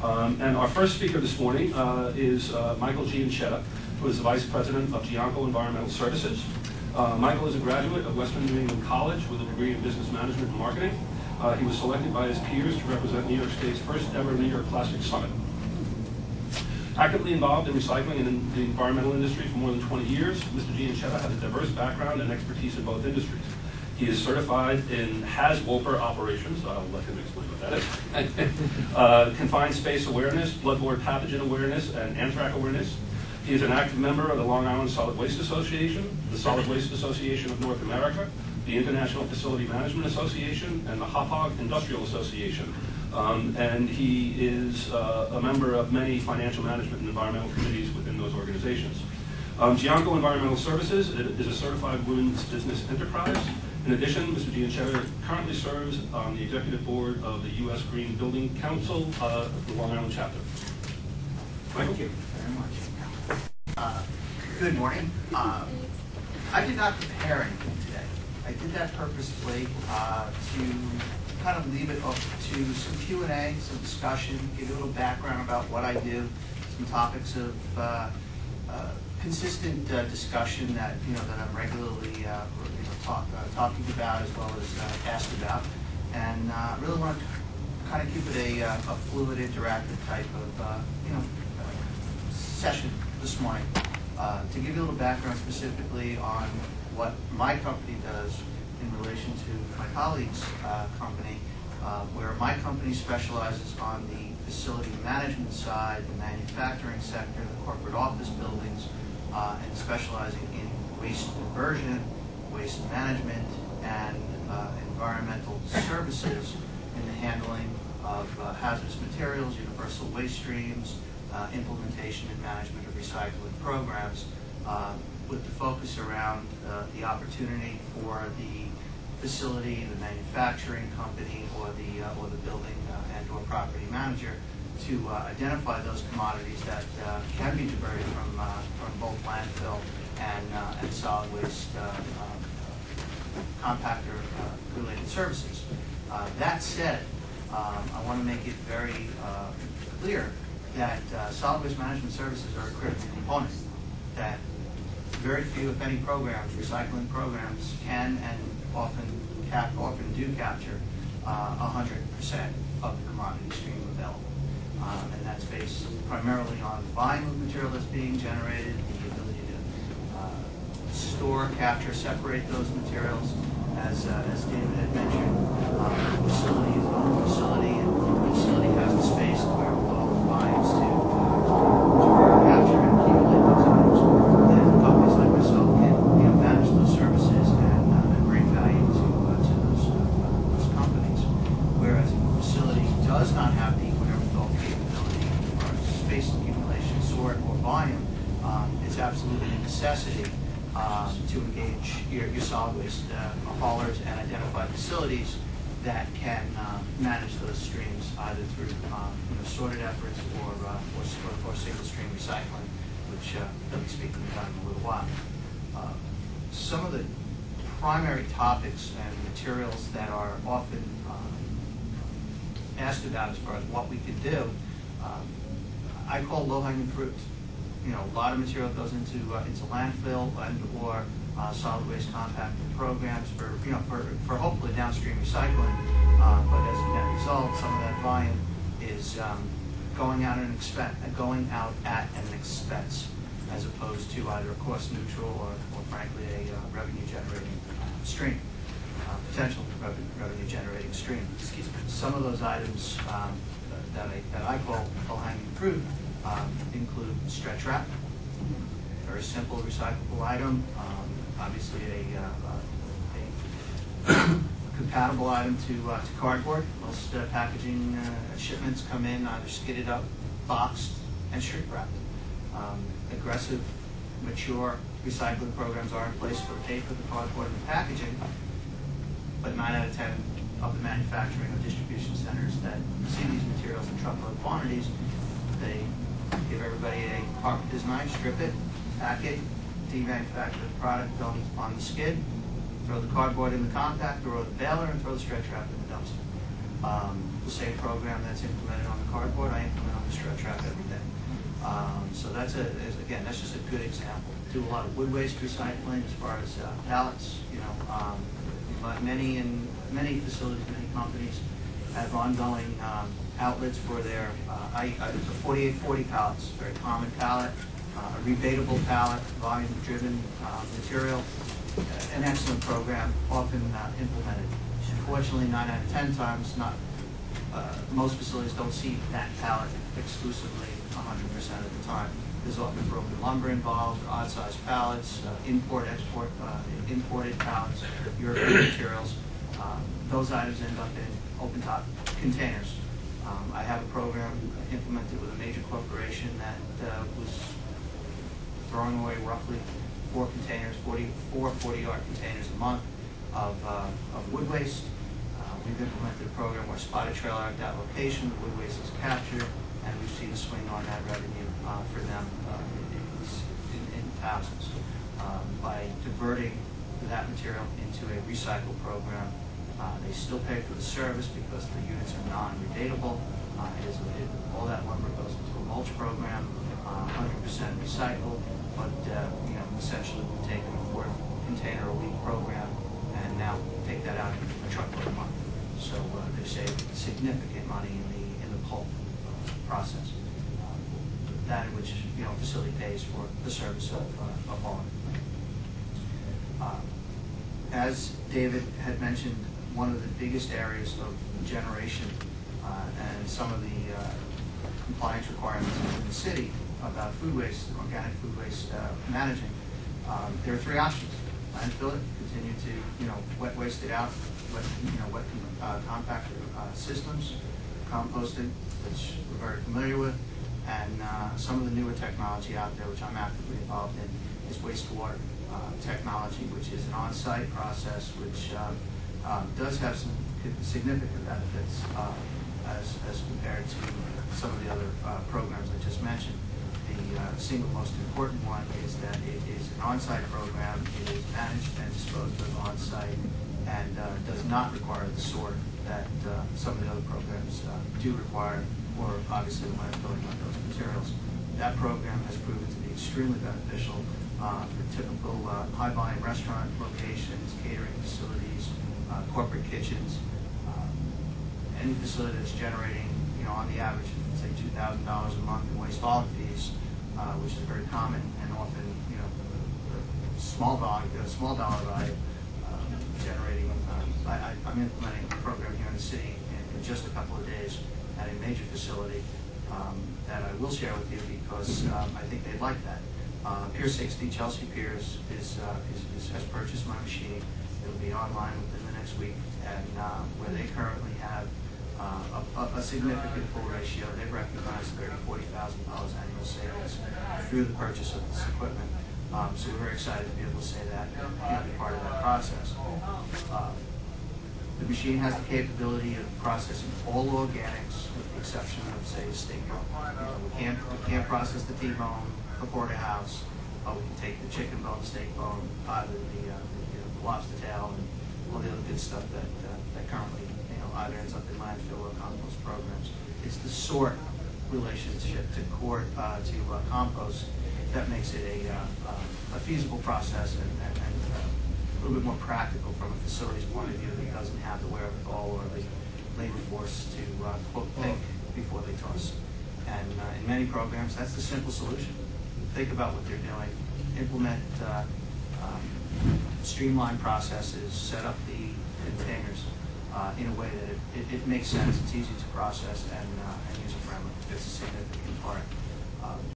And our first speaker this morning is Michael Gianchetta, who is the Vice President of Gianchetta Environmental Services. Michael is a graduate of Western New England College with a degree in Business Management and Marketing. He was selected by his peers to represent New York State's first ever New York Plastic Summit. Actively involved in recycling and in the environmental industry for more than 20 years, Mr. Gianchetta has a diverse background and expertise in both industries. He is certified in HAZWOPER operations, I'll let him explain what that is, confined space awareness, bloodborne pathogen awareness, and anthrax awareness. He is an active member of the Long Island Solid Waste Association, the Solid Waste Association of North America, the International Facility Management Association, and the Hauppauge Industrial Association. And he is a member of many financial management and environmental committees within those organizations. Gianchetta Environmental Services is a certified women's business enterprise. In addition, Mr. Gianchetta currently serves on the executive board of the U.S. Green Building Council, the Long Island chapter. Michael? Thank you very much. Good morning. I did not prepare anything today. I did that purposefully to kind of leave it up to some Q&A, some discussion, give you a little background about what I do, some topics of consistent discussion that that I'm regularly talking about as well as asked about, and really want to kind of keep it a fluid, interactive type of session this morning. To give you a little background specifically on what my company does in relation to my colleague's company, where my company specializes on the facility management side, the manufacturing sector, the corporate office buildings, and specializing in waste diversion, waste management, and environmental services in the handling of hazardous materials, universal waste streams, implementation and management of recycling programs, with the focus around the opportunity for the facility, the manufacturing company, or the building and/or property manager to identify those commodities that can be diverted from both landfill and solid waste compactor related services. That said, I want to make it very clear that solid waste management services are a critical component, that very few, if any, programs, recycling programs, can and often do capture 100% of the commodity stream available. And that's based primarily on the volume of material that's being generated, the ability to store, capture, separate those materials. As David had mentioned, the facility is a facility, and the facility has the space where all the volumes to capture and accumulate those items. And companies like myself can manage those services and bring value to those companies. Whereas if a facility does not have the capability or space accumulation, sort, or volume, it's absolutely a necessity to engage your solid waste haulers and identify facilities that can manage those streams either through sorted efforts or single stream recycling, which I'll be speaking about in a little while. Some of the primary topics and materials that are often asked about as far as what we could do, I call low-hanging fruit. A lot of material goes into landfill and/or solid waste compacting programs for hopefully downstream recycling. But as a net result, some of that volume is going out at an expense, as opposed to either a cost neutral or frankly a revenue generating stream, potential revenue generating stream. Excuse me. Some of those items that I call low-hanging fruit include stretch wrap, very simple recyclable item, obviously a compatible item to cardboard. Most packaging shipments come in either skidded up, boxed, and shrink wrapped. Aggressive, mature recycling programs are in place to pay for the cardboard and the packaging, but 9 out of 10 of the manufacturing or distribution centers that see these materials in truckload quantities, they give everybody a carpenter's knife, strip it, pack it, demanufacture the product on the skid, throw the cardboard in the compactor or the baler, and throw the stretch wrap in the dumpster. The same program that's implemented on the cardboard, I implement on again, that's just a good example. Do a lot of wood waste recycling as far as pallets. But many facilities, many companies have ongoing outlets for their the 4840 pallets, very common pallet, a rebatable pallet, volume-driven material, an excellent program, often implemented. Unfortunately, 9 out of 10 times, most facilities don't see that pallet exclusively 100% of the time. There's often broken lumber involved, odd-sized pallets, imported pallets, European materials. Those items end up in open-top containers. I have a program implemented with a major corporation that was throwing away roughly 4 40-yard containers a month of wood waste. We've implemented a program where spotted trailer at that location, the wood waste is captured, and we've seen a swing on that revenue for them in thousands. By diverting that material into a recycle program, they still pay for the service because the units are non-rebatable. All that lumber goes into a mulch program, 100% recycled, but essentially we've taken a 4-container a week program and now take that out in a truckload a month. So they save significant money in the pulp process. That in which facility pays for the service of hauling. As David had mentioned, one of the biggest areas of generation and some of the compliance requirements in the city about food waste, organic food waste managing, there are 3 options. Landfill it, continue to wet waste it out, wet compactor systems, composting, which we're very familiar with, and some of the newer technology out there, which I'm actively involved in, is wastewater technology, which is an on-site process, which does have some significant benefits as compared to some of the other programs I just mentioned. The single most important one is that it is an on-site program. It is managed and disposed of on-site and does not require the sort that some of the other programs do require, or obviously the landfilling of those materials. That program has proven to be extremely beneficial for typical high-volume restaurant locations, catering facilities, corporate kitchens, any facility that's generating, on the average, say $2,000 a month in waste hauling fees, which is very common and often, small dollar value, generating. I'm implementing a program here in the city in just a couple of days at a major facility that I will share with you because I think they'd like that. Pier 60, Chelsea Piers, has purchased my machine. It'll be online within the next week, and where they currently have a significant pull ratio, they've recognized $30,000–$40,000 annual savings through the purchase of this equipment. So we're very excited to be able to say that and be part of that process. The machine has the capability of processing all organics, with the exception of, say, the steak bone. We can't process the T-bone, the porterhouse, but we can take the chicken bone, the steak bone, out of the lobster tail, and all the other good stuff that currently either ends up in landfill or compost programs. It's the sort relationship to compost that makes it a feasible process and a little bit more practical from a facility's point of view that doesn't have the wherewithal or the labor force to quote think before they toss. And in many programs, that's the simple solution. Think about what they're doing, implement streamlined processes, set up the containers in a way that it makes sense, it's easy to process, and user-friendly. It's a significant part.